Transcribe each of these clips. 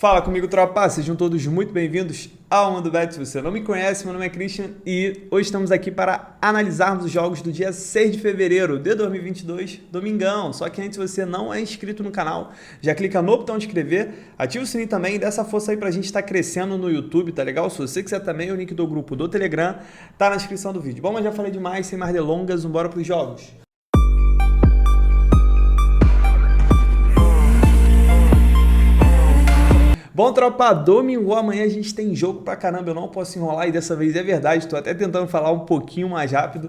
Fala comigo, tropa! Sejam todos muito bem-vindos ao Mundo Bet. Se você não me conhece, meu nome é Christian e hoje estamos aqui para analisarmos os jogos do dia 6 de fevereiro de 2022, domingão. Só que antes, se você não é inscrito no canal, já clica no botão de inscrever, ativa o sininho também, dá essa força aí pra gente estar crescendo no YouTube, tá legal? Se você quiser também, o link do grupo do Telegram tá na descrição do vídeo. Bom, mas já falei demais, sem mais delongas, bora pros jogos. Bom, tropa, domingo amanhã a gente tem jogo pra caramba, eu não posso enrolar e dessa vez é verdade, tô até tentando falar um pouquinho mais rápido,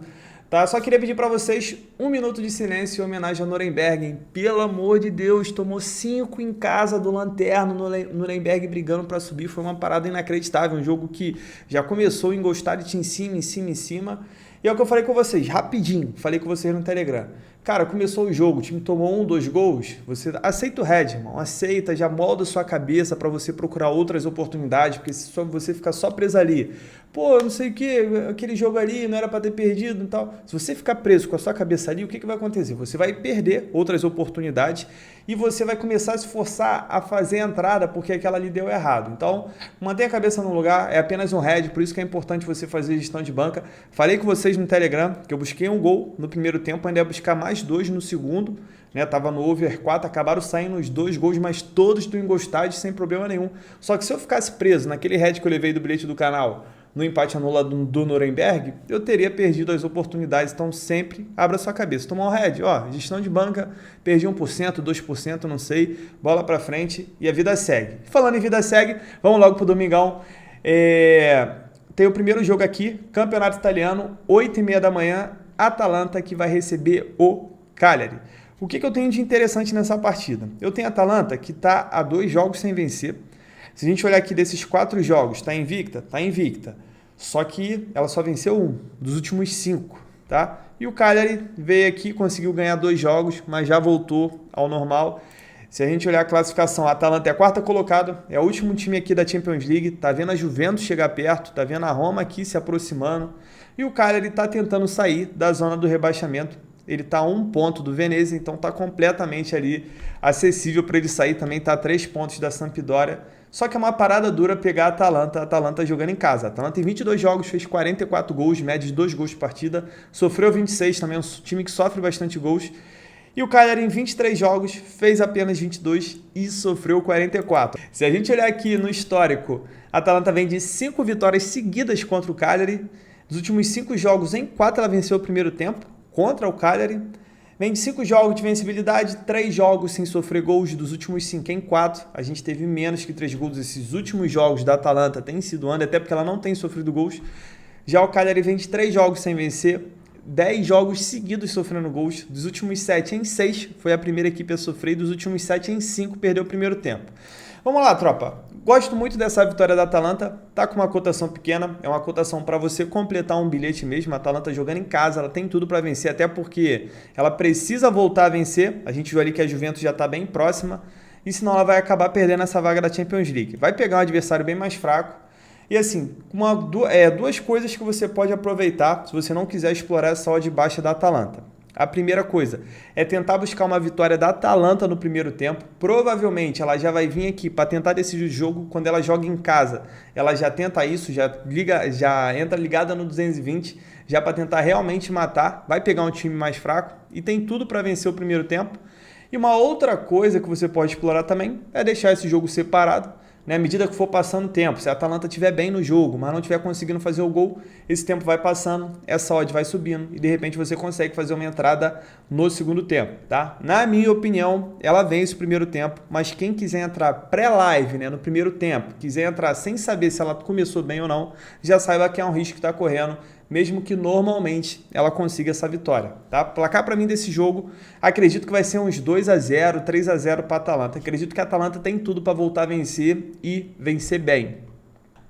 tá? Só queria pedir pra vocês um minuto de silêncio em homenagem ao Nuremberg, hein? Pelo amor de Deus, tomou 5 em casa do Lanterno, Nuremberg brigando pra subir, foi uma parada inacreditável, um jogo que já começou em gostar de em cima, e é o que eu falei com vocês, rapidinho, falei com vocês no Telegram. Cara, começou o jogo, o time tomou 2 gols, você aceita o head, irmão, aceita, já molda sua cabeça para você procurar outras oportunidades, porque se você ficar só preso ali, pô, não sei o que, aquele jogo ali não era para ter perdido e tal. Se você ficar preso com a sua cabeça ali, o que vai acontecer? Você vai perder outras oportunidades e você vai começar a se forçar a fazer a entrada porque aquela ali deu errado. Então, mantenha a cabeça no lugar, é apenas um head, por isso que é importante você fazer gestão de banca. Falei com vocês no Telegram que eu busquei um gol no primeiro tempo, ainda ia buscar mais 2 no segundo, né? Tava no over 4, acabaram saindo os 2 gols, mas todos do Ingolstadt sem problema nenhum. Só que se eu ficasse preso naquele head que eu levei do bilhete do canal, no empate anulado do Nuremberg, eu teria perdido as oportunidades. Então sempre abra sua cabeça. Tomar um head, ó, gestão de banca, perdi 1%, 2%, não sei, bola pra frente e a vida segue. Falando em vida segue, vamos logo pro domingão. Tem o primeiro jogo aqui, Campeonato Italiano, 8h30 da manhã, Atalanta que vai receber o Cagliari. O que eu tenho de interessante nessa partida? Eu tenho a Atalanta que está a 2 jogos sem vencer. Se a gente olhar aqui desses 4 jogos, está invicta? Está invicta. Só que ela só venceu 1 dos últimos 5, tá? E o Cagliari veio aqui, conseguiu ganhar 2 jogos, mas já voltou ao normal. Se a gente olhar a classificação, a Atalanta é a 4ª colocada, é o último time aqui da Champions League, tá vendo a Juventus chegar perto, tá vendo a Roma aqui se aproximando, e o Cagliari tá tentando sair da zona do rebaixamento. Ele está a 1 ponto do Venezia, então está completamente ali acessível para ele sair. Também está a 3 pontos da Sampdoria. Só que é uma parada dura pegar a Atalanta jogando em casa. A Atalanta em 22 jogos fez 44 gols, média de 2 gols por partida. Sofreu 26, também é um time que sofre bastante gols. E o Cagliari em 23 jogos fez apenas 22 e sofreu 44. Se a gente olhar aqui no histórico, a Atalanta vem de 5 vitórias seguidas contra o Cagliari. Dos últimos 5 jogos, em 4 ela venceu o primeiro tempo contra o Cagliari. Vem de 5 jogos de vencibilidade, 3 jogos sem sofrer gols, dos últimos 5 em 4. A gente teve menos que 3 gols. Esses últimos jogos da Atalanta têm sido under, até porque ela não tem sofrido gols. Já o Cagliari vem de 3 jogos sem vencer, 10 jogos seguidos sofrendo gols. Dos últimos 7 em 6 foi a primeira equipe a sofrer e dos últimos 7 em 5 perdeu o primeiro tempo. Vamos lá, tropa. Gosto muito dessa vitória da Atalanta, tá com uma cotação pequena, é uma cotação para você completar um bilhete mesmo. A Atalanta jogando em casa, ela tem tudo para vencer, até porque ela precisa voltar a vencer. A gente viu ali que a Juventus já está bem próxima, e senão ela vai acabar perdendo essa vaga da Champions League. Vai pegar um adversário bem mais fraco. E assim, duas coisas que você pode aproveitar se você não quiser explorar essa odd baixa da Atalanta. A primeira coisa é tentar buscar uma vitória da Atalanta no primeiro tempo. Provavelmente ela já vai vir aqui para tentar decidir o jogo quando ela joga em casa. Ela já tenta isso, já entra ligada no 220, já para tentar realmente matar. Vai pegar um time mais fraco e tem tudo para vencer o primeiro tempo. E uma outra coisa que você pode explorar também é deixar esse jogo separado. À medida que for passando o tempo, se a Atalanta estiver bem no jogo, mas não estiver conseguindo fazer o gol, esse tempo vai passando, essa odd vai subindo e de repente você consegue fazer uma entrada no segundo tempo, tá? Na minha opinião, ela vence o primeiro tempo, mas quem quiser entrar pré-live, no primeiro tempo, quiser entrar sem saber se ela começou bem ou não, já saiba que é um risco que está correndo, mesmo que normalmente ela consiga essa vitória, tá? Placar para mim desse jogo, acredito que vai ser uns 2-0, 3-0 para a Atalanta. Acredito que a Atalanta tem tudo para voltar a vencer e vencer bem.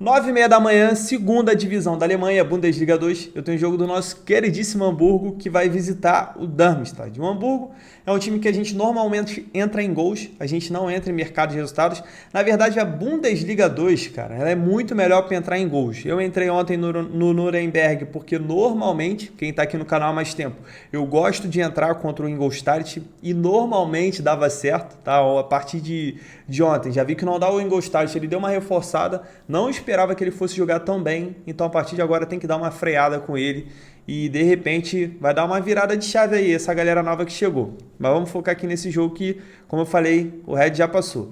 9h30 da manhã, segunda divisão da Alemanha, Bundesliga 2. Eu tenho o jogo do nosso queridíssimo Hamburgo, que vai visitar o Darmstadt. O Hamburgo É um time que a gente normalmente entra em gols, a gente não entra em mercado de resultados. Na verdade, a Bundesliga 2, cara, ela é muito melhor para entrar em gols. Eu entrei ontem no Nuremberg porque normalmente, quem está aqui no canal há mais tempo, eu gosto de entrar contra o Ingolstadt e normalmente dava certo, tá? A partir de ontem, já vi que não dá o Ingolstadt, ele deu uma reforçada, não esperava que ele fosse jogar tão bem, então a partir de agora tem que dar uma freada com ele. E de repente vai dar uma virada de chave aí, essa galera nova que chegou. Mas vamos focar aqui nesse jogo que, como eu falei, o Red já passou.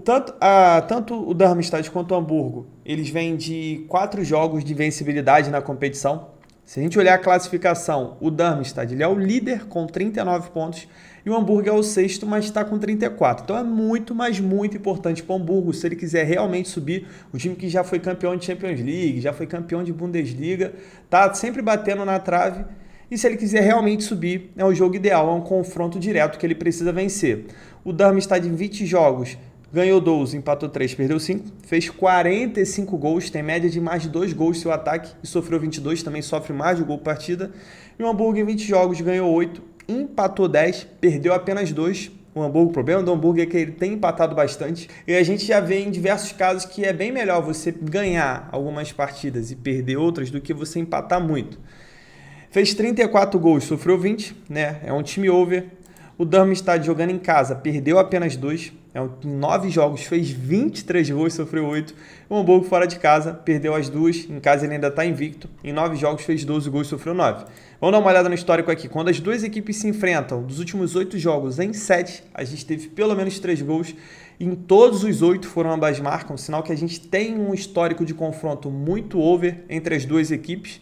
Tanto o Darmstadt quanto o Hamburgo, eles vêm de 4 jogos de invencibilidade na competição. Se a gente olhar a classificação, o Darmstadt ele é o líder com 39 pontos e o Hamburgo é o sexto, mas está com 34. Então é muito, mas muito importante para o Hamburgo, se ele quiser realmente subir. O time que já foi campeão de Champions League, já foi campeão de Bundesliga, está sempre batendo na trave. E se ele quiser realmente subir, é o jogo ideal, é um confronto direto que ele precisa vencer. O Darmstadt em 20 jogos ganhou 12, empatou 3, perdeu 5, fez 45 gols, tem média de mais de 2 gols seu ataque e sofreu 22, também sofre mais de um gol por partida. E o Hamburgo em 20 jogos ganhou 8, empatou 10, perdeu apenas 2. O problema do Hamburgo é que ele tem empatado bastante e a gente já vê em diversos casos que é bem melhor você ganhar algumas partidas e perder outras do que você empatar muito. Fez 34 gols, sofreu 20, né? É um time over. O Darmstadt jogando em casa perdeu apenas 2. Em 9 jogos fez 23 gols, sofreu 8. O Hamburgo fora de casa perdeu as 2. Em casa ele ainda está invicto. Em 9 jogos fez 12 gols, sofreu 9. Vamos dar uma olhada no histórico aqui. Quando as duas equipes se enfrentam, dos últimos 8 jogos, em 7, a gente teve pelo menos 3 gols. Em todos os 8 foram ambas marcas, sinal que a gente tem um histórico de confronto muito over entre as duas equipes.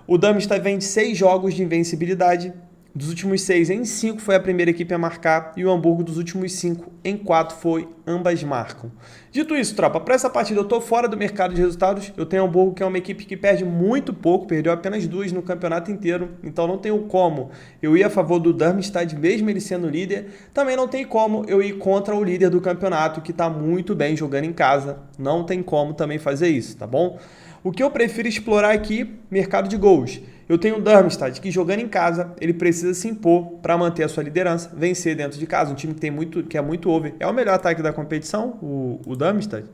O Darmstadt vem de 6 jogos de invencibilidade. Dos últimos 6, em 5 foi a primeira equipe a marcar. E o Hamburgo, dos últimos 5, em 4 foi ambas marcam. Dito isso, tropa, para essa partida eu estou fora do mercado de resultados. Eu tenho o Hamburgo, que é uma equipe que perde muito pouco. Perdeu apenas 2 no campeonato inteiro. Então não tenho como eu ir a favor do Darmstadt, mesmo ele sendo líder. Também não tem como eu ir contra o líder do campeonato, que está muito bem jogando em casa. Não tem como também fazer isso, tá bom? O que eu prefiro explorar aqui, mercado de gols. Eu tenho o Darmstadt, que jogando em casa, ele precisa se impor para manter a sua liderança, vencer dentro de casa, um time que é muito over. É o melhor ataque da competição, o Darmstadt.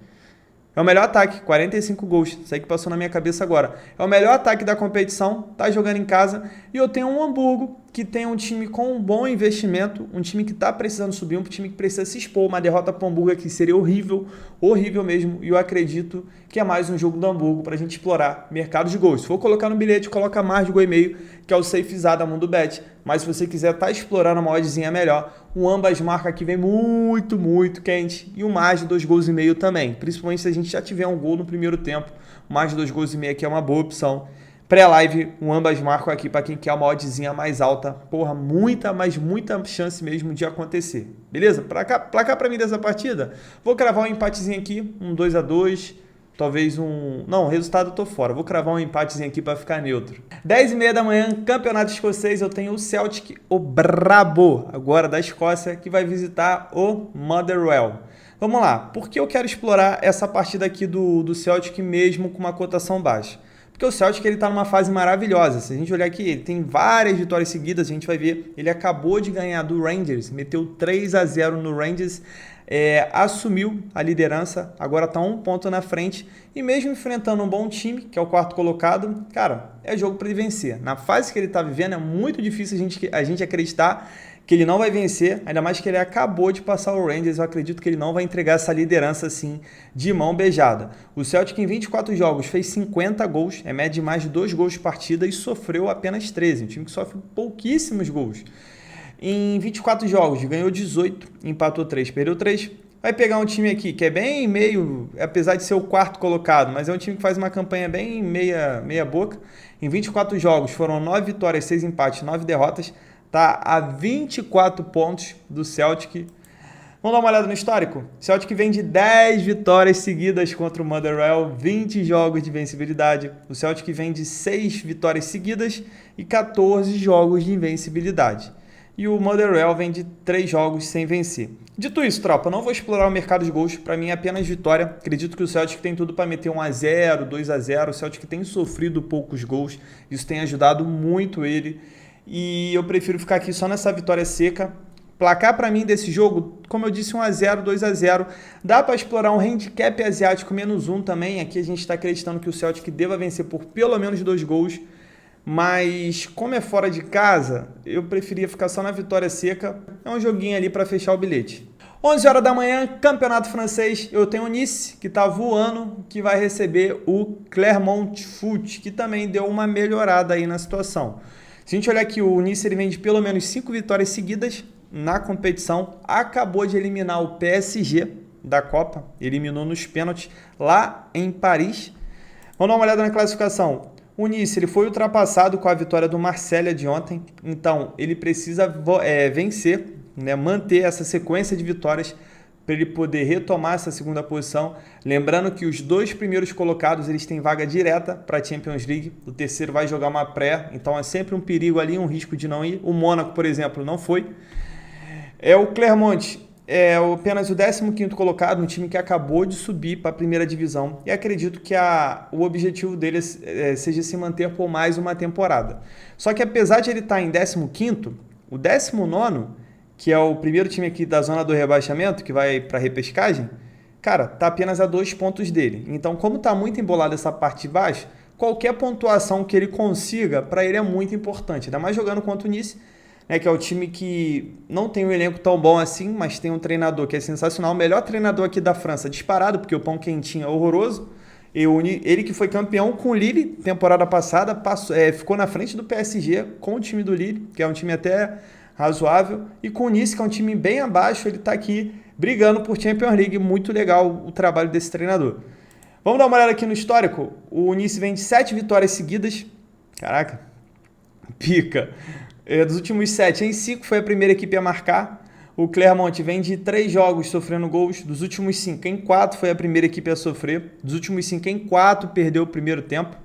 É o melhor ataque, 45 gols, isso aí que passou na minha cabeça agora. É o melhor ataque da competição, tá jogando em casa. E eu tenho um Hamburgo, que tem um time com um bom investimento, um time que tá precisando subir, um time que precisa se expor. Uma derrota para o Hamburgo aqui seria horrível, horrível mesmo. E eu acredito que é mais um jogo do Hamburgo para a gente explorar mercado de gols. Se for colocar no bilhete, coloca mais de gol e meio, que é o safezado da Mundo Bet. Mas se você quiser estar explorando uma oddzinha melhor, o ambas marca aqui vem muito, muito quente. E o mais de 2 gols e meio também. Principalmente se a gente já tiver um gol no primeiro tempo. Mais de 2 gols e meio aqui é uma boa opção. Pré-live, o ambas marcam aqui para quem quer uma oddzinha mais alta. Porra, muita, mas muita chance mesmo de acontecer. Beleza? Placar para mim dessa partida, vou cravar um empatezinho aqui, um 2-2. Talvez um... Não, resultado eu tô fora. Vou cravar um empatezinho aqui para ficar neutro. 10h30 da manhã, campeonato escocês. Eu tenho o Celtic, o brabo, agora da Escócia, que vai visitar o Motherwell. Vamos lá. Por que eu quero explorar essa partida aqui do Celtic mesmo com uma cotação baixa? Porque o Celtic ele está numa fase maravilhosa. Se a gente olhar aqui, ele tem várias vitórias seguidas, a gente vai ver. Ele acabou de ganhar do Rangers, meteu 3-0 no Rangers. Assumiu a liderança, agora está 1 ponto na frente e mesmo enfrentando um bom time, que é o 4º colocado, cara, é jogo para ele vencer. Na fase que ele está vivendo é muito difícil a gente acreditar que ele não vai vencer, ainda mais que ele acabou de passar o Rangers. Eu acredito que ele não vai entregar essa liderança assim de mão beijada. O Celtic em 24 jogos fez 50 gols, é média de mais de 2 gols por partida e sofreu apenas 13, um time que sofre pouquíssimos gols. Em 24 jogos, ganhou 18, empatou 3, perdeu 3. Vai pegar um time aqui que é bem meio, apesar de ser o 4º colocado, mas é um time que faz uma campanha bem meia boca. Em 24 jogos, foram 9 vitórias, 6 empates, 9 derrotas. Tá a 24 pontos do Celtic. Vamos dar uma olhada no histórico? O Celtic vem de 10 vitórias seguidas contra o Motherwell, 20 jogos de invencibilidade. O Celtic vem de 6 vitórias seguidas e 14 jogos de invencibilidade. E o Motherwell vem de 3 jogos sem vencer. Dito isso, tropa, não vou explorar o mercado de gols. Para mim é apenas vitória. Acredito que o Celtic tem tudo para meter 1-0, 2-0. O Celtic tem sofrido poucos gols. Isso tem ajudado muito ele. e eu prefiro ficar aqui só nessa vitória seca. Placar para mim desse jogo, como eu disse, 1-0, 2-0. Dá para explorar um handicap asiático -1 também. Aqui a gente está acreditando que o Celtic deva vencer por pelo menos 2 gols. Mas como é fora de casa, eu preferia ficar só na vitória seca. É um joguinho ali para fechar o bilhete. 11 horas da manhã, campeonato francês. Eu tenho o Nice, que está voando, que vai receber o Clermont Foot, que também deu uma melhorada aí na situação. Se a gente olhar aqui, o Nice ele vem de pelo menos 5 vitórias seguidas na competição. Acabou de eliminar o PSG da Copa. Eliminou nos pênaltis lá em Paris. Vamos dar uma olhada na classificação. O Nice ele foi ultrapassado com a vitória do Marselha de ontem. Então, ele precisa vencer, né, manter essa sequência de vitórias para ele poder retomar essa segunda posição. Lembrando que os 2 primeiros colocados eles têm vaga direta para a Champions League. O terceiro vai jogar uma pré, então é sempre um perigo ali, um risco de não ir. O Mônaco, por exemplo, não foi. O Clermont é apenas o 15º colocado, um time que acabou de subir para a primeira divisão. E acredito que o objetivo dele seja se manter por mais uma temporada. Só que apesar de ele estar em 15º, o 19º, que é o primeiro time aqui da zona do rebaixamento, que vai para a repescagem, cara, tá apenas a 2 pontos dele. Então, como tá muito embolado essa parte de baixo, qualquer pontuação que ele consiga, para ele é muito importante. Ainda mais jogando contra o Nice, né, que é o time que não tem um elenco tão bom assim, mas tem um treinador que é sensacional. O melhor treinador aqui da França, disparado, porque o pão quentinho é horroroso. Ele que foi campeão com o Lille temporada passada, ficou na frente do PSG com o time do Lille, que é um time até razoável, e com o Nice, que é um time bem abaixo, ele está aqui brigando por Champions League. Muito legal o trabalho desse treinador. Vamos dar uma olhada aqui no histórico. O Nice vem de 7 vitórias seguidas. Caraca, pica. Dos últimos 7, em 5 foi a primeira equipe a marcar. O Clermont vem de 3 jogos sofrendo gols. Dos últimos 5, em 4 foi a primeira equipe a sofrer. Dos últimos 5, em 4 perdeu o primeiro tempo.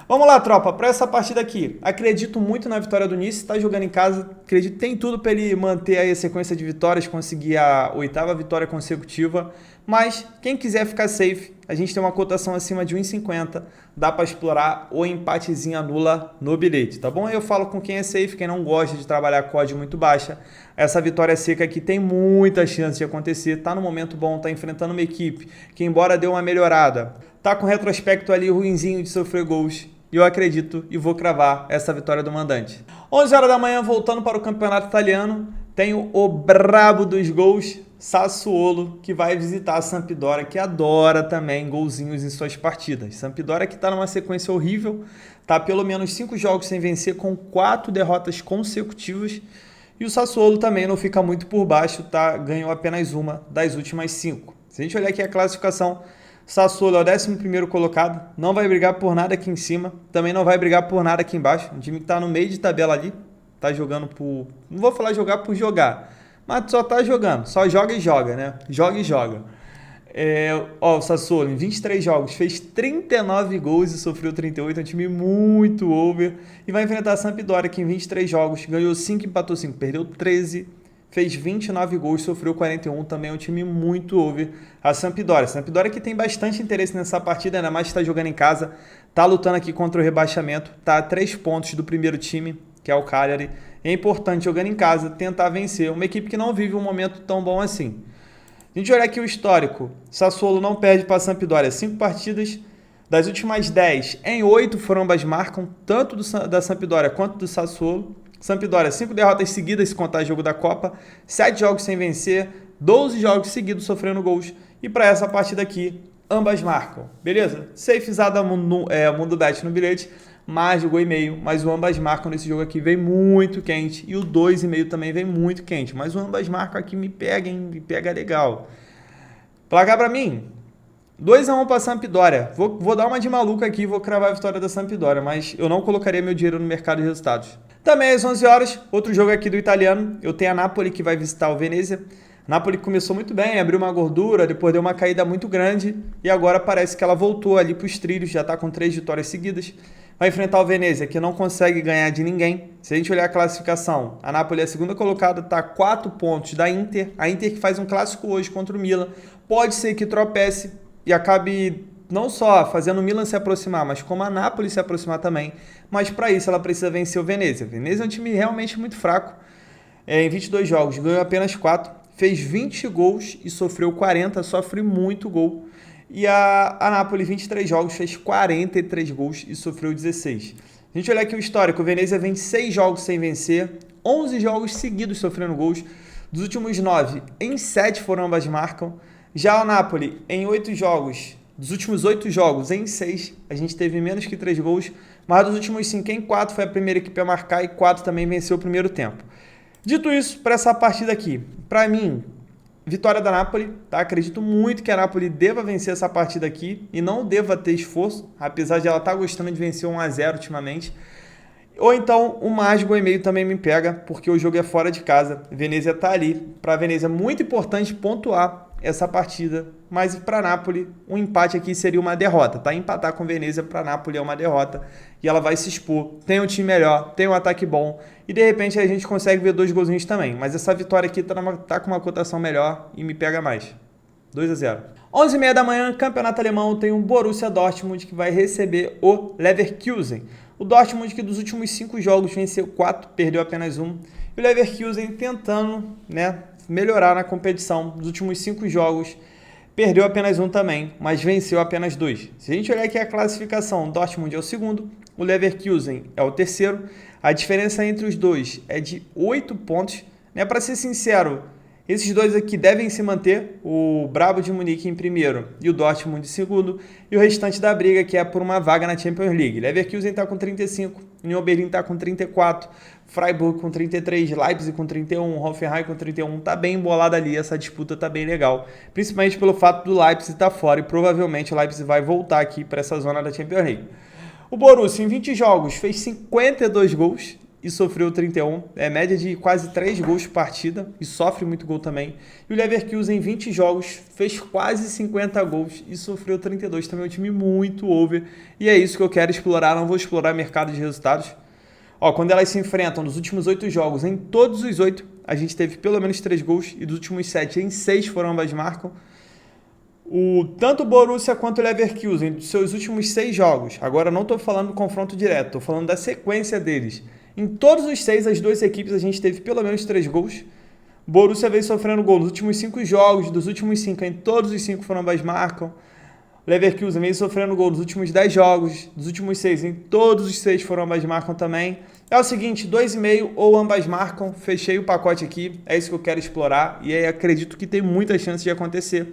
Vamos lá, tropa, para essa partida aqui. Acredito muito na vitória do Nice, está jogando em casa. Acredito que tem tudo para ele manter aí a sequência de vitórias, conseguir a 8ª vitória consecutiva. Mas quem quiser ficar safe, a gente tem uma cotação acima de 1,50. Dá para explorar o empatezinho anula no bilhete, tá bom? Aí eu falo com quem é safe, quem não gosta de trabalhar com odd muito baixa. Essa vitória seca aqui tem muita chance de acontecer. Tá no momento bom, tá enfrentando uma equipe que, embora deu uma melhorada, tá com retrospecto ali ruinzinho de sofrer gols. E eu acredito e vou cravar essa vitória do mandante. 11 horas da manhã, voltando para o campeonato italiano, tenho o brabo dos gols, Sassuolo, que vai visitar a Sampdoria, que adora também golzinhos em suas partidas. Sampdoria que está numa sequência horrível, está pelo menos 5 jogos sem vencer, com 4 derrotas consecutivas. E o Sassuolo também não fica muito por baixo, tá? Ganhou apenas uma das últimas 5. Se a gente olhar aqui a classificação, Sassuolo é o 11º colocado, não vai brigar por nada aqui em cima, também não vai brigar por nada aqui embaixo. Um time que está no meio de tabela ali, está jogando por... Não vou falar jogar por jogar, mas só está jogando, só joga e joga, né? Joga e joga. O Sassuolo em 23 jogos fez 39 gols e sofreu 38, é um time muito over. E vai enfrentar a Sampdoria, que em 23 jogos ganhou 5, empatou 5, perdeu 13, fez 29 gols, sofreu 41, também é um time muito over. A Sampdoria que tem bastante interesse nessa partida, ainda mais que está jogando em casa, está lutando aqui contra o rebaixamento, está a 3 pontos do primeiro time, que é o Cagliari. É importante, jogando em casa, tentar vencer uma equipe que não vive um momento tão bom assim. A gente olhar aqui o histórico, Sassuolo não perde para a Sampdoria, 5 partidas, das últimas 10, em 8 foram ambas marcam, tanto da Sampdoria quanto do Sassuolo. Sampdoria, 5 derrotas seguidas, se contar jogo da Copa, 7 jogos sem vencer, 12 jogos seguidos sofrendo gols. E para essa partida aqui, ambas marcam. Beleza? Safezada Mundo Bet no bilhete, mais de gol e meio. Mas o ambas marcam nesse jogo aqui vem muito quente. E o 2,5 também vem muito quente. Mas o ambas marcam aqui me pega, hein? Me pega legal. Placar para mim, 2-1 para a Sampdoria. Vou dar uma de maluco aqui, vou cravar a vitória da Sampdoria, mas eu não colocaria meu dinheiro no mercado de resultados. Também às 11 horas, outro jogo aqui do italiano. Eu tenho a Napoli que vai visitar o Venezia. Napoli começou muito bem, abriu uma gordura, depois deu uma caída muito grande e agora parece que ela voltou ali para os trilhos, já está com 3 vitórias seguidas. Vai enfrentar o Venezia, que não consegue ganhar de ninguém. Se a gente olhar a classificação, a Napoli é a segunda colocada, está a 4 pontos da Inter. A Inter que faz um clássico hoje contra o Milan. Pode ser que tropece e acabe não só fazendo o Milan se aproximar, mas como a Napoli se aproximar também. Mas para isso ela precisa vencer o Venezia. O Venezia é um time realmente muito fraco. Em 22 jogos, ganhou apenas 4, fez 20 gols e sofreu 40, sofre muito gol. E a Napoli, 23 jogos, fez 43 gols e sofreu 16. A gente olha aqui o histórico, o Venezia vem 6 jogos sem vencer, 11 jogos seguidos sofrendo gols. Dos últimos 9, em 7 foram ambas marcam. Já o Napoli, em 8 jogos, dos últimos 8 jogos, em 6, a gente teve menos que 3 gols. Mas dos últimos 5, em 4 foi a primeira equipe a marcar e 4 também venceu o primeiro tempo. Dito isso, para essa partida aqui, para mim, vitória da Napoli, tá? Acredito muito que a Napoli deva vencer essa partida aqui e não deva ter esforço, apesar de ela estar gostando de vencer 1-0 ultimamente. Ou então, o mais gol e meio também me pega, porque o jogo é fora de casa. Venezia está ali. Para a Venezia é muito importante pontuar essa partida, mas para a Napoli, um empate aqui seria uma derrota, tá? Empatar com Venezia para a Napoli é uma derrota e ela vai se expor. Tem um time melhor, tem um ataque bom e de repente a gente consegue ver 2 golzinhos também, mas essa vitória aqui tá com uma cotação melhor e me pega mais. 2-0. 11h30 da manhã, campeonato alemão, tem um Borussia Dortmund que vai receber o Leverkusen. O Dortmund que dos últimos 5 jogos venceu 4, perdeu apenas 1. E o Leverkusen tentando, melhorar na competição. Dos últimos 5 jogos, perdeu apenas 1 também, mas venceu apenas 2. Se a gente olhar aqui a classificação, o Dortmund é o segundo, o Leverkusen é o terceiro. A diferença entre os dois é de 8 pontos. Para ser sincero, esses dois aqui devem se manter, o Brabo de Munique em primeiro e o Dortmund em segundo, e o restante da briga que é por uma vaga na Champions League. Leverkusen está com 35, Union Berlin está com 34, Freiburg com 33, Leipzig com 31, Hoffenheim com 31, tá bem embolada ali, essa disputa tá bem legal, principalmente pelo fato do Leipzig estar fora e provavelmente o Leipzig vai voltar aqui para essa zona da Champions League. O Borussia em 20 jogos fez 52 gols, e sofreu 31, média de quase 3 gols por partida e sofre muito gol também. E o Leverkusen em 20 jogos fez quase 50 gols e sofreu 32, também é um time muito over. E é isso que eu quero explorar, não vou explorar mercado de resultados. Quando elas se enfrentam nos últimos 8 jogos, em todos os 8, a gente teve pelo menos 3 gols e dos últimos 7, em 6 foram ambas marcam. Tanto o Borussia quanto o Leverkusen, dos seus últimos 6 jogos, agora não estou falando do confronto direto, estou falando da sequência deles. Em todos os 6, as duas equipes, a gente teve pelo menos 3 gols. Borussia veio sofrendo gol nos últimos 5 jogos, dos últimos 5, em todos os 5 foram ambas marcam. Leverkusen veio sofrendo gol nos últimos 10 jogos, dos últimos 6, em todos os 6 foram ambas marcam também. É o seguinte, 2,5 ou ambas marcam, fechei o pacote aqui, é isso que eu quero explorar e aí acredito que tem muita chance de acontecer.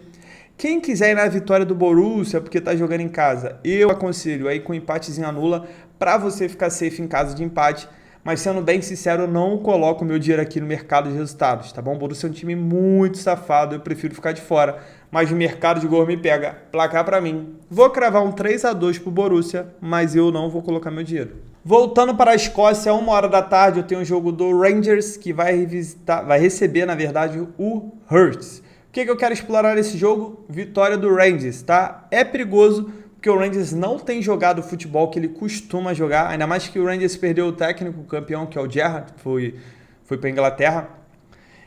Quem quiser ir na vitória do Borussia, porque está jogando em casa, eu aconselho aí com empatezinho anula, para você ficar safe em caso de empate. Mas sendo bem sincero, eu não coloco meu dinheiro aqui no mercado de resultados, tá bom? O Borussia é um time muito safado, eu prefiro ficar de fora. Mas o mercado de gol me pega. Placar pra mim. Vou cravar um 3-2 pro Borussia, mas eu não vou colocar meu dinheiro. Voltando para a Escócia, 1h da tarde, eu tenho um jogo do Rangers que vai receber, na verdade, o Hearts. O que eu quero explorar nesse jogo? Vitória do Rangers, tá? É perigoso, porque o Rangers não tem jogado o futebol que ele costuma jogar, ainda mais que o Rangers perdeu o técnico, o campeão, que é o Gerrard, foi para a Inglaterra.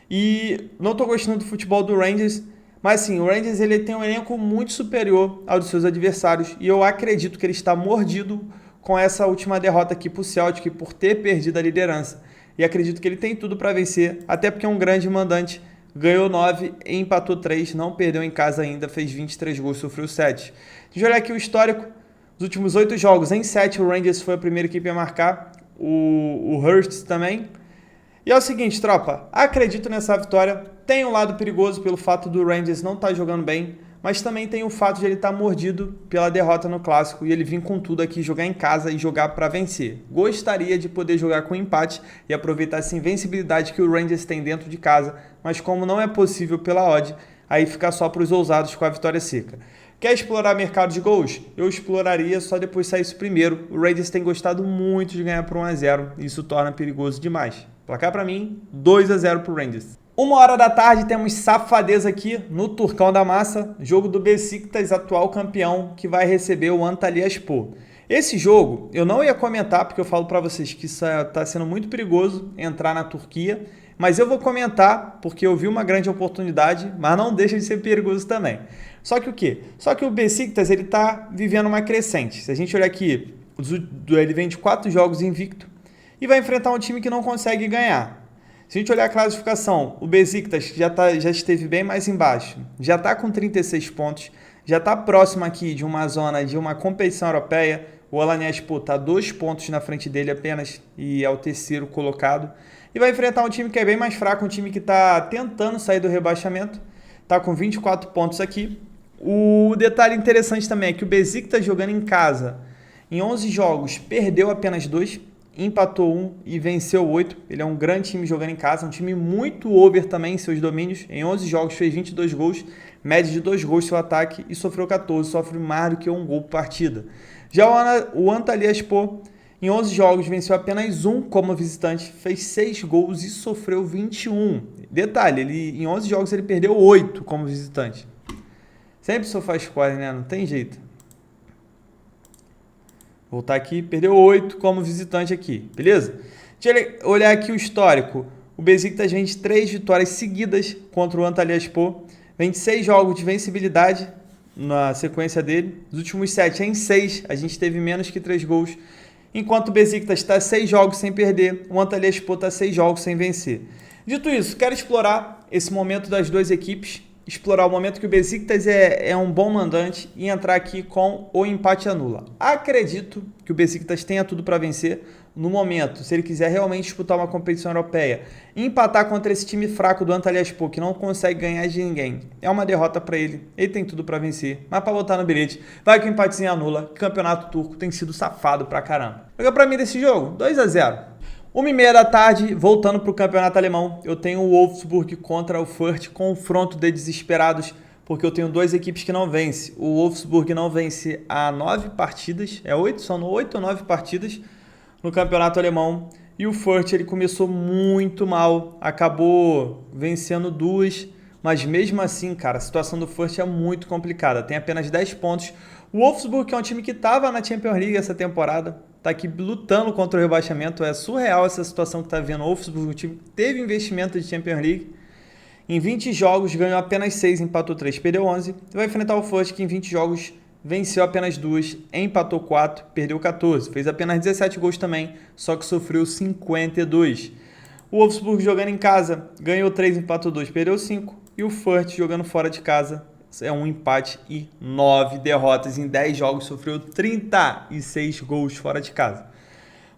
E não estou gostando do futebol do Rangers, mas sim, o Rangers ele tem um elenco muito superior ao dos seus adversários, e eu acredito que ele está mordido com essa última derrota aqui para o Celtic, por ter perdido a liderança. E acredito que ele tem tudo para vencer, até porque é um grande mandante. Ganhou 9, empatou 3, não perdeu em casa ainda, fez 23 gols, sofreu 7. Deixa eu olhar aqui o histórico. Nos últimos 8 jogos, em 7 o Rangers foi a primeira equipe a marcar, o Hearts também. E é o seguinte, tropa, acredito nessa vitória. Tem um lado perigoso pelo fato do Rangers não estar jogando bem, mas também tem o fato de ele estar mordido pela derrota no Clássico e ele vir com tudo aqui, jogar em casa e jogar para vencer. Gostaria de poder jogar com empate e aproveitar essa invencibilidade que o Rangers tem dentro de casa, mas como não é possível pela odd, aí fica só para os ousados com a vitória seca. Quer explorar mercado de gols? Eu exploraria só depois saísse primeiro. O Rangers tem gostado muito de ganhar por 1-0 e isso torna perigoso demais. Placar para mim, 2-0 para o Rangers. 1h da tarde temos safadeza aqui no Turcão da Massa, jogo do Besiktas, atual campeão, que vai receber o Antalyaspor. Esse jogo eu não ia comentar porque eu falo para vocês que isso está sendo muito perigoso entrar na Turquia, mas eu vou comentar porque eu vi uma grande oportunidade, mas não deixa de ser perigoso também. Só que o quê? Só que o Besiktas, ele tá vivendo uma crescente. Se a gente olhar aqui, ele vem de 4 jogos invicto e vai enfrentar um time que não consegue ganhar. Se a gente olhar a classificação, o Besiktas já esteve bem mais embaixo, já está com 36 pontos, já está próximo aqui de uma zona de uma competição europeia. O Alanyaspor está 2 pontos na frente dele apenas e é o terceiro colocado. E vai enfrentar um time que é bem mais fraco, um time que está tentando sair do rebaixamento, está com 24 pontos aqui. O detalhe interessante também é que o Besiktas jogando em casa, em 11 jogos, perdeu apenas 2, empatou 1 e venceu 8. Ele é um grande time jogando em casa, um time muito over também em seus domínios. Em 11 jogos fez 22 gols, média de 2 gols seu ataque e sofreu 14, sofre mais do que 1 gol por partida. Já o Antalyaspor, em 11 jogos venceu apenas 1 como visitante, fez 6 gols e sofreu 21. Detalhe, em 11 jogos ele perdeu 8 como visitante. Sempre só faz score, né? Não tem jeito. Voltar aqui, perdeu 8 como visitante aqui, beleza? Deixa eu olhar aqui o histórico. O Besiktas vem de 3 vitórias seguidas contra o Antalyaspor. Vem de 6 jogos de vencibilidade na sequência dele. Os últimos 7 em 6, a gente teve menos que 3 gols. Enquanto o Besiktas está 6 jogos sem perder, o Antalyaspor está 6 jogos sem vencer. Dito isso, quero explorar esse momento das duas equipes, explorar o momento que o Besiktas é um bom mandante e entrar aqui com o empate anula. Acredito que o Besiktas tenha tudo para vencer no momento, se ele quiser realmente disputar uma competição europeia. Empatar contra esse time fraco do Antalyaspor, que não consegue ganhar de ninguém, é uma derrota para ele. Ele tem tudo para vencer, mas para botar no bilhete, vai que o empatezinho anula. Campeonato turco tem sido safado pra caramba. Joga para mim desse jogo, 2-0. 1h30 da tarde, voltando para o campeonato alemão, eu tenho o Wolfsburg contra o Fürth, confronto de desesperados, porque eu tenho 2 equipes que não vencem. O Wolfsburg não vence há 9 partidas, são 8 ou 9 partidas no campeonato alemão, e o Fürth ele começou muito mal, acabou vencendo 2, mas mesmo assim, cara, a situação do Fürth é muito complicada, tem apenas 10 pontos. O Wolfsburg, que é um time que estava na Champions League essa temporada, está aqui lutando contra o rebaixamento. É surreal essa situação que está vendo. O Wolfsburg, o time teve investimento de Champions League. Em 20 jogos ganhou apenas 6, empatou 3, perdeu 11. Vai enfrentar o Fürth, que em 20 jogos venceu apenas 2, empatou 4, perdeu 14. Fez apenas 17 gols também, só que sofreu 52. O Wolfsburg jogando em casa ganhou 3, empatou 2, perdeu 5. E o Fürth jogando fora de casa é um empate e 9 derrotas. Em 10 jogos sofreu 36 gols fora de casa.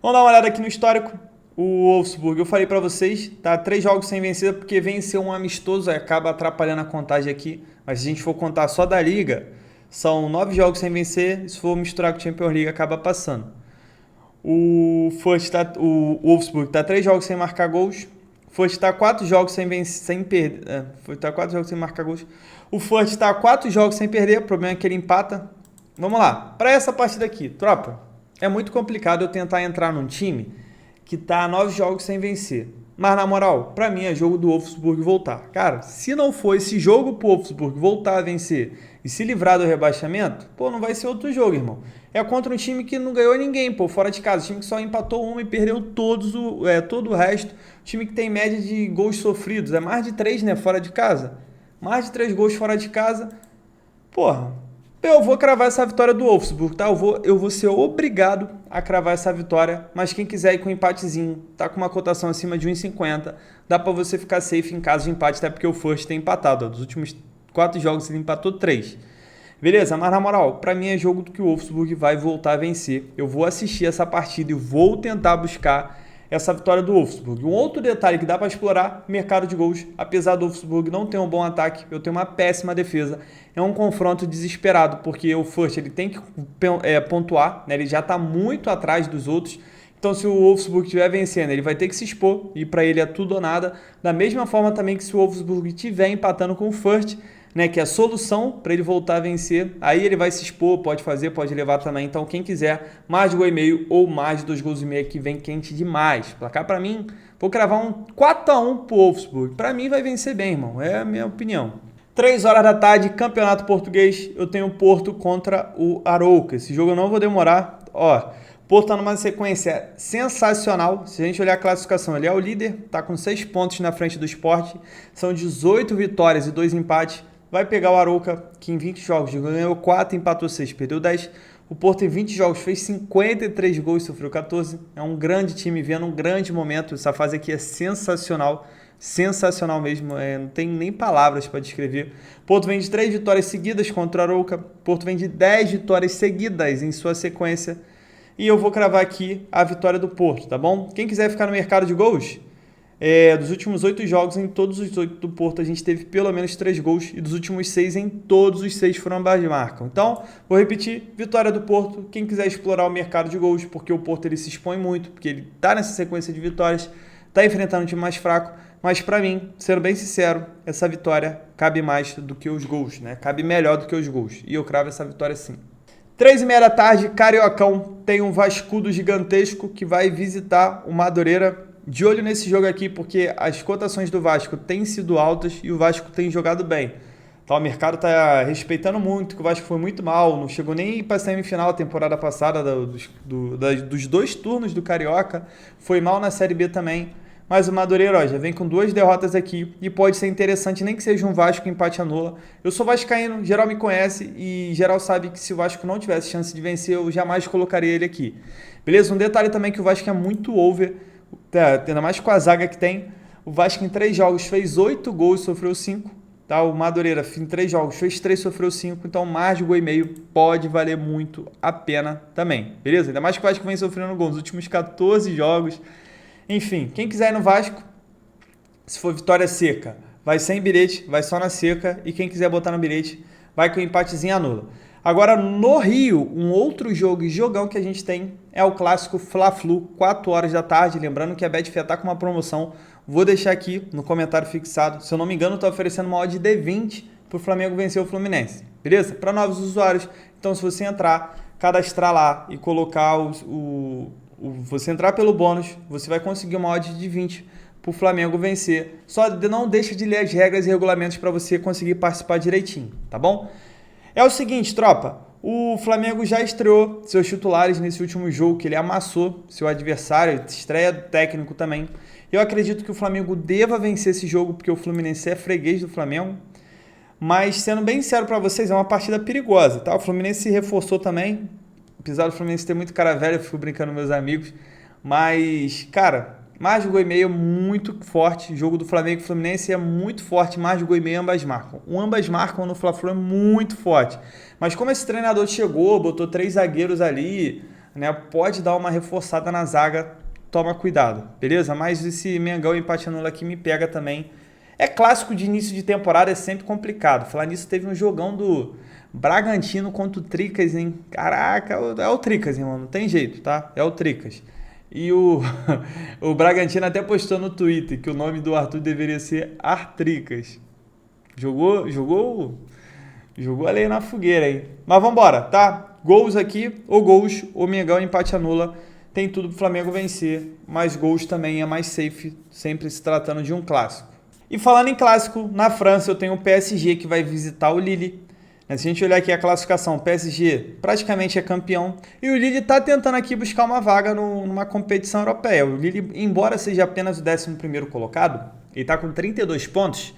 Vamos dar uma olhada aqui no histórico. O Wolfsburg, eu falei para vocês, tá 3 jogos sem vencer porque venceu um amistoso, acaba atrapalhando a contagem aqui. Mas se a gente for contar só da Liga, são 9 jogos sem vencer. Se for misturar com a Champions League, acaba passando. O Wolfsburg tá 3 jogos sem marcar gols. O Fürth está 4 jogos sem perder. Tá 4 jogos sem marcar gols. O Fürth está 4 jogos sem perder. O problema é que ele empata. Vamos lá. Para essa partida aqui, tropa, é muito complicado eu tentar entrar num time que tá 9 jogos sem vencer. Mas na moral, para mim é jogo do Wolfsburg voltar. Cara, se não for esse jogo pro Wolfsburg voltar a vencer e se livrar do rebaixamento, pô, não vai ser outro jogo, irmão. É contra um time que não ganhou ninguém, pô, fora de casa. Um time que só empatou uma e perdeu todo o resto. Um time que tem média de gols sofridos. É mais de 3, né, fora de casa. Mais de 3 gols fora de casa. Porra, eu vou cravar essa vitória do Wolfsburg, tá? Eu vou ser obrigado a cravar essa vitória. Mas quem quiser ir com um empatezinho, tá com uma cotação acima de 1,50, dá pra você ficar safe em caso de empate, até porque o Fürth tem empatado. Ó, dos últimos 4 jogos ele empatou 3. Beleza? Mas na moral, pra mim é jogo do que o Wolfsburg vai voltar a vencer. Eu vou assistir essa partida e vou tentar buscar essa vitória do Wolfsburg. Um outro detalhe que dá para explorar, mercado de gols. Apesar do Wolfsburg não ter um bom ataque, eu tenho uma péssima defesa. É um confronto desesperado, porque o Fürth ele tem que pontuar, né? Ele já está muito atrás dos outros. Então, se o Wolfsburg estiver vencendo, ele vai ter que se expor, e para ele é tudo ou nada. Da mesma forma também que se o Wolfsburg estiver empatando com o Fürth, né, que é a solução para ele voltar a vencer, aí ele vai se expor, pode fazer, pode levar também. Então, quem quiser, mais de 1,5 ou mais de 2 gols e meio, que vem quente demais. Placar para mim, vou cravar um 4-1 pro Wolfsburg. Para mim vai vencer bem, irmão, é a minha opinião. 3 horas da tarde, Campeonato Português, eu tenho o Porto contra o Arouca. Esse jogo eu não vou demorar. Ó, O Porto está numa sequência sensacional. Se a gente olhar a classificação, ele é o líder, está com 6 pontos na frente do Sport. São 18 vitórias e 2 empates. Vai pegar o Arouca, que em 20 jogos ganhou 4, empatou 6, perdeu 10. O Porto em 20 jogos fez 53 gols, sofreu 14. É um grande time, vendo um grande momento. Essa fase aqui é sensacional. Sensacional mesmo, não tem nem palavras para descrever. Porto vem de 3 vitórias seguidas contra o Arouca. Porto vem de 10 vitórias seguidas em sua sequência. E eu vou cravar aqui a vitória do Porto, tá bom? Quem quiser ficar no mercado de gols, dos últimos 8 jogos, em todos os 8 do Porto, a gente teve pelo menos 3 gols. E dos últimos 6, em todos os 6 foram ambas marcam. Então, vou repetir, vitória do Porto. Quem quiser explorar o mercado de gols, porque o Porto ele se expõe muito, porque ele está nessa sequência de vitórias, está enfrentando um time mais fraco. Mas para mim, sendo bem sincero, essa vitória cabe mais do que os gols, né? Cabe melhor do que os gols. E eu cravo essa vitória sim. 3h30 da tarde, Cariocão, tem um Vascudo gigantesco que vai visitar o Madureira. De olho nesse jogo aqui, porque as cotações do Vasco têm sido altas e o Vasco tem jogado bem. Então, o mercado está respeitando muito, que o Vasco foi muito mal, não chegou nem para a semifinal a temporada passada dos 2 turnos do Carioca, foi mal na Série B também. Mas o Madureira já vem com 2 derrotas aqui e pode ser interessante, nem que seja um Vasco empate anula. Eu sou vascaíno, geral me conhece e geral sabe que se o Vasco não tivesse chance de vencer, eu jamais colocaria ele aqui. Beleza? Um detalhe também que o Vasco é muito over, ainda mais com a zaga que tem. O Vasco em 3 jogos fez 8 gols e sofreu 5. Tá? O Madureira em 3 jogos fez 3 e sofreu 5. Então mais de gol e meio pode valer muito a pena também. Beleza? Ainda mais que o Vasco vem sofrendo gol nos últimos 14 jogos. Enfim, quem quiser ir no Vasco, se for vitória seca, vai sem bilhete, vai só na seca. E quem quiser botar no bilhete, vai com um empatezinho anula. Agora, no Rio, um outro jogo e jogão que a gente tem é o clássico Fla-Flu, 4 horas da tarde. Lembrando que a Betfair está com uma promoção. Vou deixar aqui no comentário fixado. Se eu não me engano, está oferecendo uma odd de D20 para o Flamengo vencer o Fluminense. Beleza? Para novos usuários. Então, se você entrar, cadastrar lá e colocar você entrar pelo bônus, você vai conseguir uma odd de 20 para o Flamengo vencer. Só não deixa de ler as regras e regulamentos para você conseguir participar direitinho, tá bom? É o seguinte, tropa, o Flamengo já estreou seus titulares nesse último jogo, que ele amassou seu adversário, estreia do técnico também. Eu acredito que o Flamengo deva vencer esse jogo, porque o Fluminense é freguês do Flamengo. Mas, sendo bem sincero para vocês, é uma partida perigosa, tá? O Fluminense se reforçou também. Apesar do Fluminense ter muito cara velho, eu fico brincando com meus amigos. Mas, cara, mais de gol e meio é muito forte. O jogo do Flamengo e Fluminense é muito forte. Mais de gol e meio ambas marcam. O ambas marcam no Fla-Flu é muito forte. Mas como esse treinador chegou, botou 3 zagueiros ali, né, pode dar uma reforçada na zaga. Toma cuidado, beleza? Mas esse Mengão empate anula aqui me pega também. É clássico de início de temporada, é sempre complicado. Falar nisso, teve um jogão do Bragantino contra o Tricas, hein? Caraca, é o Tricas, irmão, não tem jeito, tá? É o Tricas. E o Bragantino até postou no Twitter que o nome do Arthur deveria ser Artricas. Jogou ali na fogueira, hein? Mas vambora, tá? Gols aqui, ou gols, ou Mengão empate anula. Tem tudo pro Flamengo vencer, mas gols também é mais safe, sempre se tratando de um clássico. E falando em clássico, na França eu tenho o PSG que vai visitar o Lille. Se a gente olhar aqui a classificação, o PSG praticamente é campeão. E o Lille está tentando aqui buscar uma vaga numa competição europeia. O Lille, embora seja apenas o 11º colocado, ele está com 32 pontos.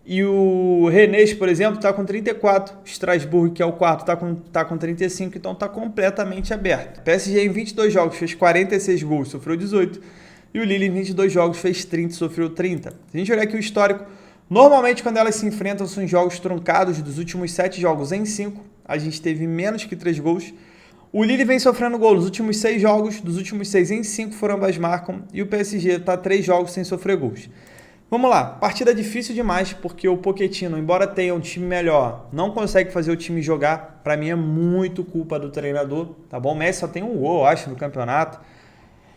E o Rennes, por exemplo, está com 34. O Strasbourg, que é o quarto, está com 35. Então está completamente aberto. O PSG em 22 jogos fez 46 gols, sofreu 18. E o Lille em 22 jogos fez 30 e sofreu 30. Se a gente olhar aqui o histórico, normalmente quando elas se enfrentam são jogos truncados. Dos últimos 7 jogos em 5, a gente teve menos que 3 gols. O Lille vem sofrendo gol nos últimos 6 jogos. Dos últimos 6 em 5 foram ambas marcam. E o PSG está 3 jogos sem sofrer gols. Vamos lá, partida difícil demais, porque o Pochettino, embora tenha um time melhor, não consegue fazer o time jogar. Para mim é muito culpa do treinador, tá bom? O Messi só tem um gol, eu acho, no campeonato.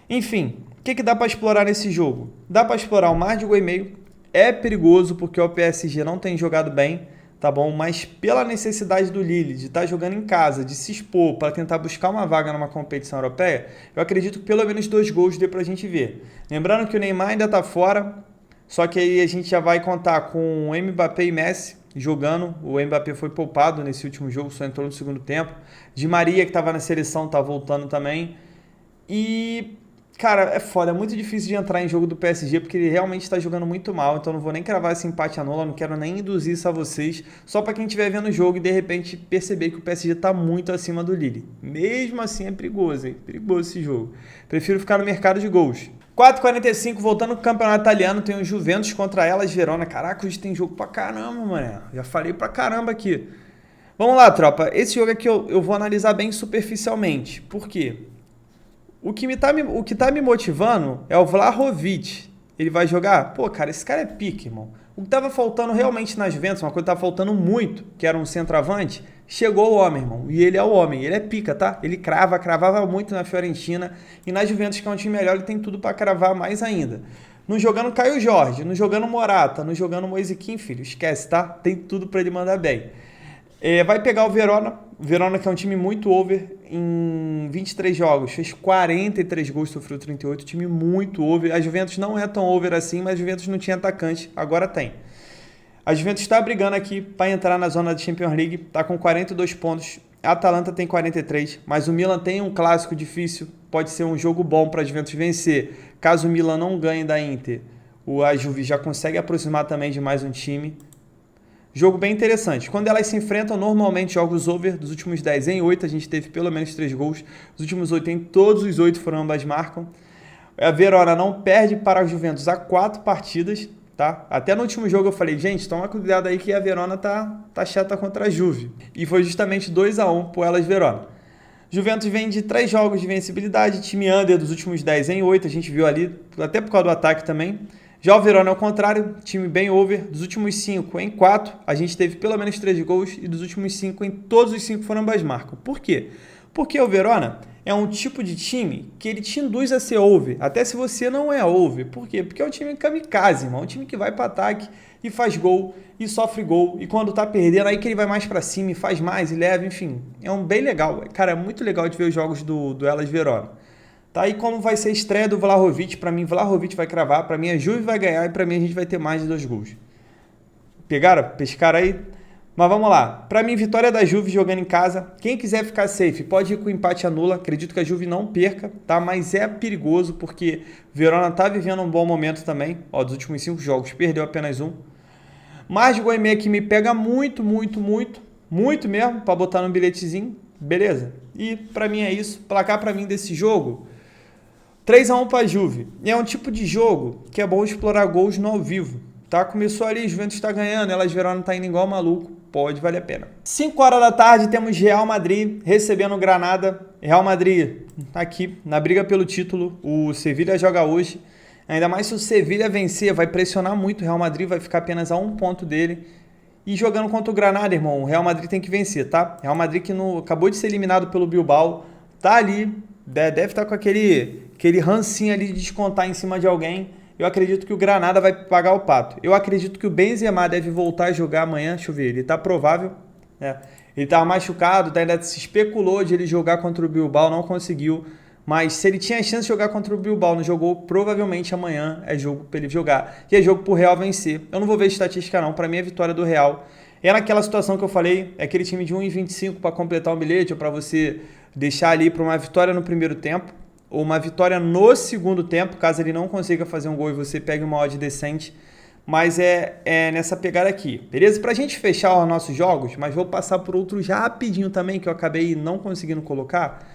Enfim, o que dá para explorar nesse jogo? Dá para explorar o mais de gol e meio. É perigoso porque o PSG não tem jogado bem, tá bom? Mas pela necessidade do Lille de estar jogando em casa, de se expor para tentar buscar uma vaga numa competição europeia, eu acredito que pelo menos 2 gols dê para a gente ver. Lembrando que o Neymar ainda está fora, só que aí a gente já vai contar com o Mbappé e Messi jogando. O Mbappé foi poupado nesse último jogo, só entrou no segundo tempo. Di Maria, que estava na seleção, está voltando também. E, cara, é foda, é muito difícil de entrar em jogo do PSG, porque ele realmente está jogando muito mal, então não vou nem cravar esse empate anula, não quero nem induzir isso a vocês, só para quem estiver vendo o jogo e de repente perceber que o PSG está muito acima do Lille. Mesmo assim é perigoso, hein? Perigoso esse jogo. Prefiro ficar no mercado de gols. 4h45, voltando pro campeonato italiano, tem o Juventus contra Hellas Verona. Caraca, hoje tem jogo pra caramba, mano. Já falei pra caramba aqui. Vamos lá, tropa. Esse jogo aqui eu vou analisar bem superficialmente. Por quê? O que tá me motivando é o Vlahovic. Ele vai jogar? Pô, cara, esse cara é pique, irmão. O que tava faltando realmente nas Juventus, uma coisa que tava faltando muito, que era um centroavante, chegou o homem, irmão. E ele é o homem. Ele é pica, tá? Ele cravava muito na Fiorentina. E na Juventus, que é um time melhor, ele tem tudo pra cravar mais ainda. Não jogando Caio Jorge, não jogando Morata, não jogando Moise Kean, filho. Esquece, tá? Tem tudo pra ele mandar bem. Vai pegar o Verona, que é um time muito over, em 23 jogos, fez 43 gols, sofreu 38, time muito over. A Juventus não é tão over assim, mas a Juventus não tinha atacante, agora tem. A Juventus está brigando aqui para entrar na zona da Champions League, está com 42 pontos, a Atalanta tem 43, mas o Milan tem um clássico difícil, pode ser um jogo bom para a Juventus vencer. Caso o Milan não ganhe da Inter, a Juve já consegue aproximar também de mais um time. Jogo bem interessante. Quando elas se enfrentam, normalmente jogos over, dos últimos 10 em 8, a gente teve pelo menos 3 gols. Dos últimos 8 em todos os 8 foram ambas marcam. A Verona não perde para a Juventus há 4 partidas, tá? Até no último jogo eu falei, gente, toma cuidado aí que a Verona tá chata contra a Juve. E foi justamente 2-1 por elas Verona. Juventus vem de 3 jogos de vencibilidade, time under dos últimos 10 em 8, a gente viu ali, até por causa do ataque também. Já o Verona é o contrário, time bem over, dos últimos 5 em 4, a gente teve pelo menos 3 gols e dos últimos 5 em todos os 5 foram ambas marcam. Por quê? Porque o Verona é um tipo de time que ele te induz a ser over, até se você não é over. Por quê? Porque é um time kamikaze, irmão, é um time que vai para ataque e faz gol e sofre gol, e quando tá perdendo aí que ele vai mais para cima e faz mais e leva, enfim, é um bem legal. Cara, é muito legal de ver os jogos do Hellas Verona. Tá aí como vai ser a estreia do Vlahovic. Para mim, Vlahovic vai cravar. Para mim, a Juve vai ganhar. E para mim, a gente vai ter mais de 2 gols. Pegaram? Pescaram aí? Mas vamos lá. Para mim, vitória da Juve jogando em casa. Quem quiser ficar safe, pode ir com o empate anula. Acredito que a Juve não perca, tá? Mas é perigoso porque o Verona tá vivendo um bom momento também. Ó, dos últimos 5 jogos, perdeu apenas 1. Mais de gol e meio que me pega muito mesmo, para botar no bilhetezinho. Beleza? E para mim é isso. Placar para mim desse jogo... 3-1 para a Juve. E é um tipo de jogo que é bom explorar gols no ao vivo. Tá? Começou ali, Juventus está ganhando, Hellas Verona está indo igual maluco. Pode valer a pena. 5 horas da tarde temos Real Madrid recebendo o Granada. Real Madrid aqui na briga pelo título. O Sevilla joga hoje. Ainda mais se o Sevilla vencer, vai pressionar muito o Real Madrid, vai ficar apenas a 1 ponto dele. E jogando contra o Granada, irmão, o Real Madrid tem que vencer, tá? Real Madrid que acabou de ser eliminado pelo Bilbao, tá ali, deve estar com aquele rancinho ali de descontar em cima de alguém. Eu acredito que o Granada vai pagar o pato. Eu acredito que o Benzema deve voltar a jogar amanhã. Deixa eu ver, ele tá provável. Ele estava machucado, ainda se especulou de ele jogar contra o Bilbao, não conseguiu. Mas se ele tinha a chance de jogar contra o Bilbao, não jogou, provavelmente amanhã é jogo para ele jogar. E é jogo pro Real vencer. Eu não vou ver estatística não, para mim é vitória do Real. É naquela situação que eu falei, é aquele time de 1,25 para completar um bilhete, ou para você deixar ali para uma vitória no primeiro tempo, ou uma vitória no segundo tempo, caso ele não consiga fazer um gol e você pegue uma odd decente. Mas é nessa pegada aqui, beleza? Pra gente fechar os nossos jogos, mas vou passar por outros rapidinho também, que eu acabei não conseguindo colocar.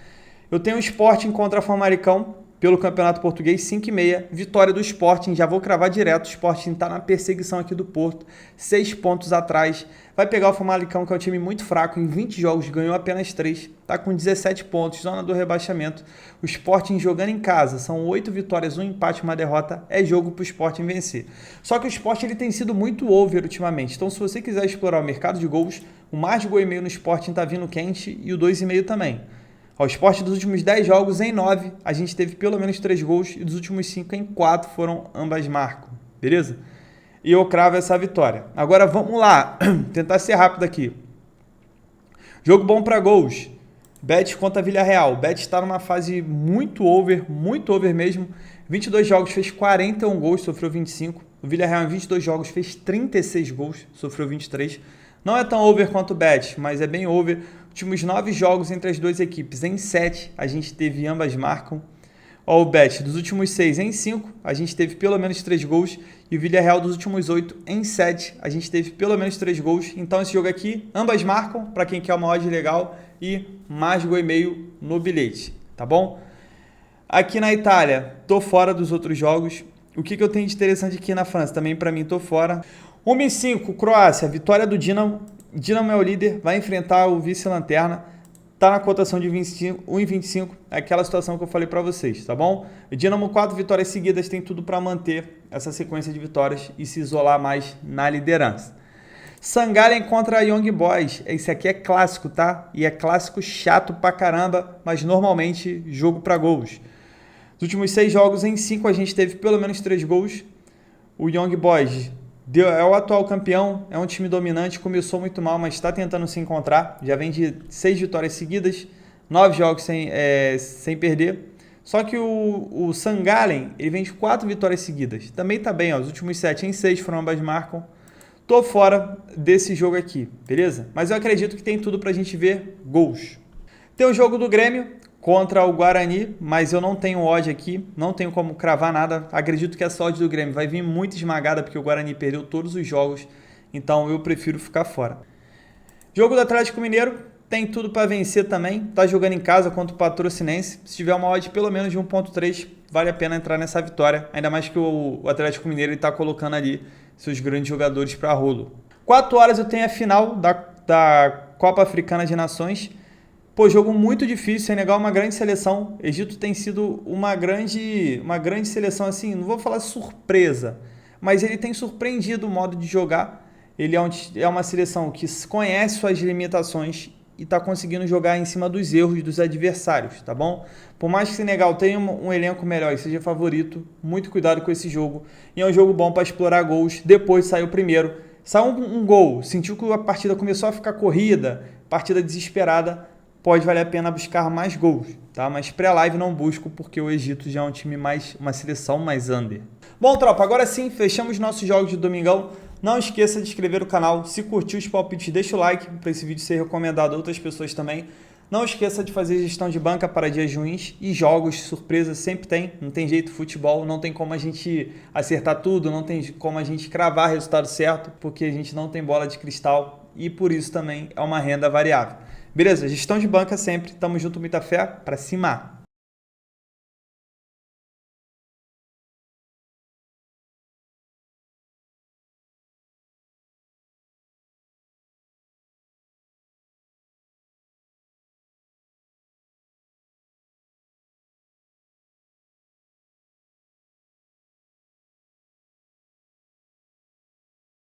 Eu tenho o Sporting contra a Famalicão pelo Campeonato Português, 5,5. Vitória do Sporting, já vou cravar direto. O Sporting tá na perseguição aqui do Porto, 6 pontos atrás. Vai pegar o Famalicão, que é um time muito fraco, em 20 jogos ganhou apenas 3. Tá com 17 pontos, zona do rebaixamento. O Sporting jogando em casa, são 8 vitórias, 1 empate, 1 derrota. É jogo pro Sporting vencer. Só que o Sporting ele tem sido muito over ultimamente. Então se você quiser explorar o mercado de gols, o mais de gol e meio no Sporting tá vindo quente e o 2,5 também. O Sport dos últimos 10 jogos, em 9, a gente teve pelo menos 3 gols e dos últimos 5 em 4 foram ambas marcam, beleza? E eu cravo essa vitória. Agora vamos lá, tentar ser rápido aqui. Jogo bom para gols. Betis contra Villarreal. Betis está numa fase muito over mesmo. 22 jogos, fez 41 gols, sofreu 25. O Villarreal em 22 jogos fez 36 gols, sofreu 23. Não é tão over quanto o Betis, mas é bem over. Últimos 9 jogos entre as duas equipes, em 7 a gente teve ambas marcam. Ó, o Bet dos últimos 6 em 5, a gente teve pelo menos 3 gols. E o Villarreal dos últimos 8 em 7, a gente teve pelo menos 3 gols. Então esse jogo aqui, ambas marcam, para quem quer uma odd legal e mais gol e meio no bilhete, tá bom? Aqui na Itália, tô fora dos outros jogos. O que eu tenho de interessante aqui na França? Também para mim tô fora. 1,5, Croácia, vitória do Dinamo. Dinamo é o líder, vai enfrentar o vice-lanterna. Tá na cotação de 1,25, é aquela situação que eu falei para vocês, tá bom? O Dinamo 4 vitórias seguidas tem tudo para manter essa sequência de vitórias e se isolar mais na liderança. St. Gallen contra Young Boys, esse aqui é clássico, tá? E é clássico chato pra caramba, mas normalmente jogo para gols. Nos últimos 6 jogos em 5 a gente teve pelo menos 3 gols. O Young Boys é o atual campeão, é um time dominante, começou muito mal, mas está tentando se encontrar. Já vem de 6 vitórias seguidas, 9 jogos sem perder. Só que o St. Gallen, ele vem de 4 vitórias seguidas. Também está bem, ó, os últimos 7 em 6 foram ambas marcam. Tô fora desse jogo aqui, beleza? Mas eu acredito que tem tudo pra gente ver gols. Tem o jogo do Grêmio contra o Guarani, mas eu não tenho odd aqui, não tenho como cravar nada. Acredito que essa odd do Grêmio vai vir muito esmagada, porque o Guarani perdeu todos os jogos, então eu prefiro ficar fora. Jogo do Atlético Mineiro, tem tudo para vencer também, tá jogando em casa contra o Patrocinense. Se tiver uma odd pelo menos de 1,3, vale a pena entrar nessa vitória, ainda mais que o Atlético Mineiro está colocando ali seus grandes jogadores para rolo. 4 horas eu tenho a final da Copa Africana de Nações. Pô, jogo muito difícil, Senegal é uma grande seleção. Egito tem sido uma grande seleção, assim, não vou falar surpresa, mas ele tem surpreendido o modo de jogar. Ele é uma seleção que conhece suas limitações e está conseguindo jogar em cima dos erros dos adversários, tá bom? Por mais que o Senegal tenha um elenco melhor e seja favorito, muito cuidado com esse jogo. E é um jogo bom para explorar gols. Depois saiu o primeiro, saiu um gol, sentiu que a partida começou a ficar corrida, partida desesperada, pode valer a pena buscar mais gols, tá? Mas pré-live não busco, porque o Egito já é um time uma seleção mais under. Bom, tropa, agora sim, fechamos nossos jogos de domingão. Não esqueça de inscrever no canal. Se curtiu os palpites, deixa o like para esse vídeo ser recomendado a outras pessoas também. Não esqueça de fazer gestão de banca para dias ruins e jogos, surpresa sempre tem. Não tem jeito, futebol, não tem como a gente acertar tudo, não tem como a gente cravar resultado certo, porque a gente não tem bola de cristal e por isso também é uma renda variável. Beleza? Gestão de banca sempre. Tamo junto, muita fé. Pra cima!